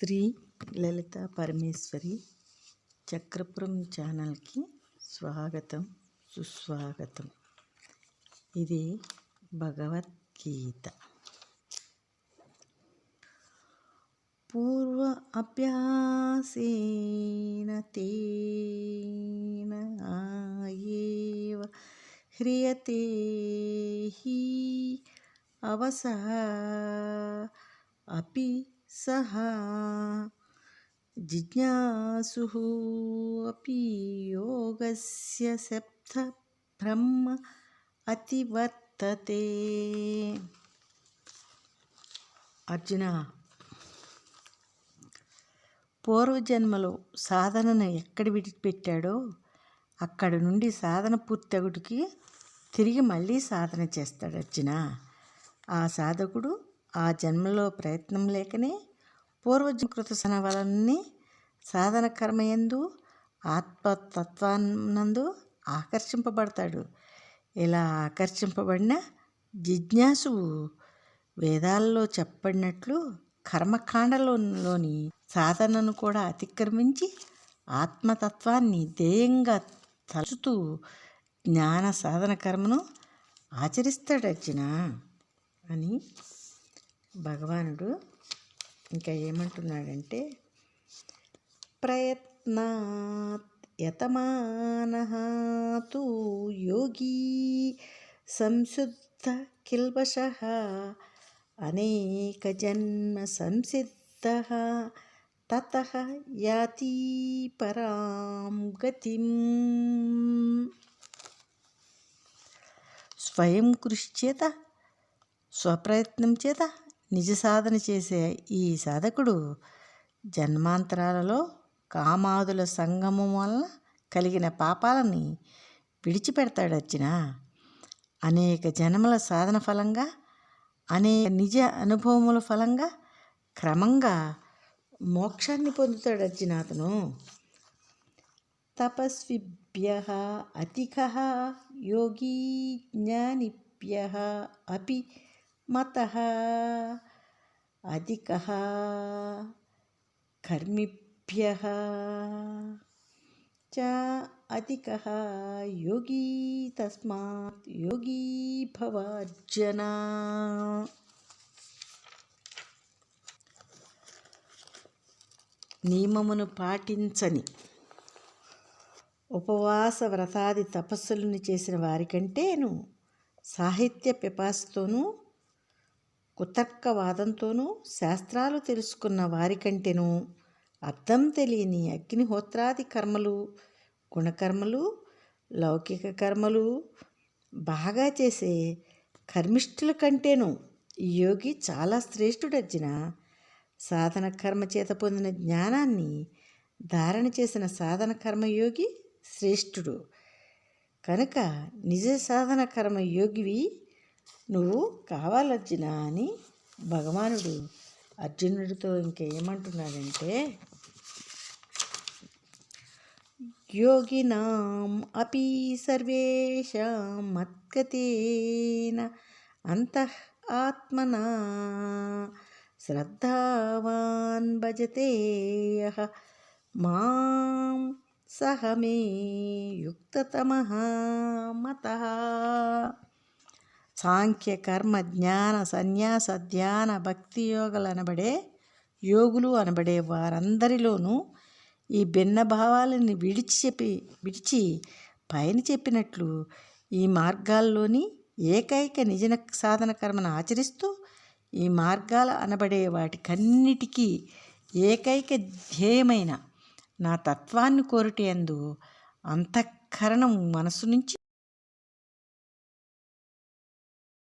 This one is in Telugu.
శ్రీ లలిత పరమేశ్వరి చక్రపురం ఛానల్కి స్వాగతం సుస్వాగతం. ఇది భగవద్గీత. పూర్వ అభ్యాసేన తేన ఆయేవ హ్రియతే హి అవసః అపి సహ జిజ్ఞాసుః అపి యోగస్య శబ్ద బ్రహ్మ అతివర్తతే. అర్జున, పూర్వజన్మలో సాధనను ఎక్కడ విడిచిపెట్టాడో అక్కడ నుండి సాధన పూర్తగుడికి తిరిగి మళ్ళీ సాధన చేస్తాడు. అర్జున, ఆ సాధకుడు ఆ జన్మలో ప్రయత్నం లేకనే పూర్వజకృత వలన్ని సాధన కర్మయందు ఆత్మతత్వానందు ఆకర్షింపబడతాడు. ఇలా ఆకర్షింపబడిన జిజ్ఞాసువు వేదాల్లో చెప్పబడినట్లు కర్మకాండలోని సాధనను కూడా అతిక్రమించి ఆత్మతత్వాన్ని ధ్యేయంగా తలుచుతూ జ్ఞాన సాధన కర్మను ఆచరిస్తాడు అర్జున అని భగవానుడు ఇంకా ఏమంటున్నాడంటే, ప్రయత్నాత్ యతమానః తు యోగి సంశుద్ధ కిల్బషః అనేక జన్మ సంసిద్ధః తతః యాతి పరాం గతిం. స్వయం కృషి చేత స్వప్రయత్నం చేత నిజ సాధన చేసే ఈ సాధకుడు జన్మాంతరాలలో కామాదుల సంగమం వలన కలిగిన పాపాలని విడిచిపెడతాడు. అర్జున, అనేక జన్మల సాధన ఫలంగా అనేక నిజ అనుభవముల ఫలంగా క్రమంగా మోక్షాన్ని పొందుతాడు. అర్జున, అతను తపస్విభ్యః అధికః యోగి జ్ఞానిభ్యః అపి మతః అధికః కర్మిభ్యః చ అధికః యోగి తస్మాత్ యోగి భవ అర్జున. నియమమును పాటించని ఉపవాస వ్రతాది తపస్సులను చేసిన వారికంటేను సాహిత్య పిపాసతోనూ కుతర్కవాదంతోనూ శాస్త్రాలు తెలుసుకున్న వారికంటేనూ అర్థం తెలియని అగ్నిహోత్రాది కర్మలు, గుణకర్మలు, లౌకిక కర్మలు బాగా చేసే కర్మిష్ఠుల కంటేనూ ఈ యోగి చాలా శ్రేష్ఠుడు. అర్జున, సాధన కర్మ చేత పొందిన జ్ఞానాన్ని ధారణ చేసిన సాధన కర్మయోగి శ్రేష్ఠుడు కనుక నిజ సాధన కర్మ యోగివి నువ్వు కావాలర్జున అని భగవానుడు అర్జునుడితో ఇంకేమంటున్నాడంటే, యోగినాం అపి సర్వేషాం మద్గతేన అంతః ఆత్మనా శ్రద్ధావాన్ భజతే యః మాం సహ మే యుక్తతమః మతః. సాంఖ్య కర్మ జ్ఞాన సన్యాస ధ్యాన భక్తి యోగులు అనబడే యోగులు అనబడే వారందరిలోనూ ఈ భిన్న భావాలని విడిచి పైన చెప్పినట్లు ఈ మార్గాల్లోని ఏకైక నిజ సాధన కర్మను ఆచరిస్తూ ఈ మార్గాల అనబడే వాటికన్నిటికీ ఏకైక ధ్యేయమైన నా తత్వాన్ని కోరుటయందు అంతఃకరణం మనసు నుంచి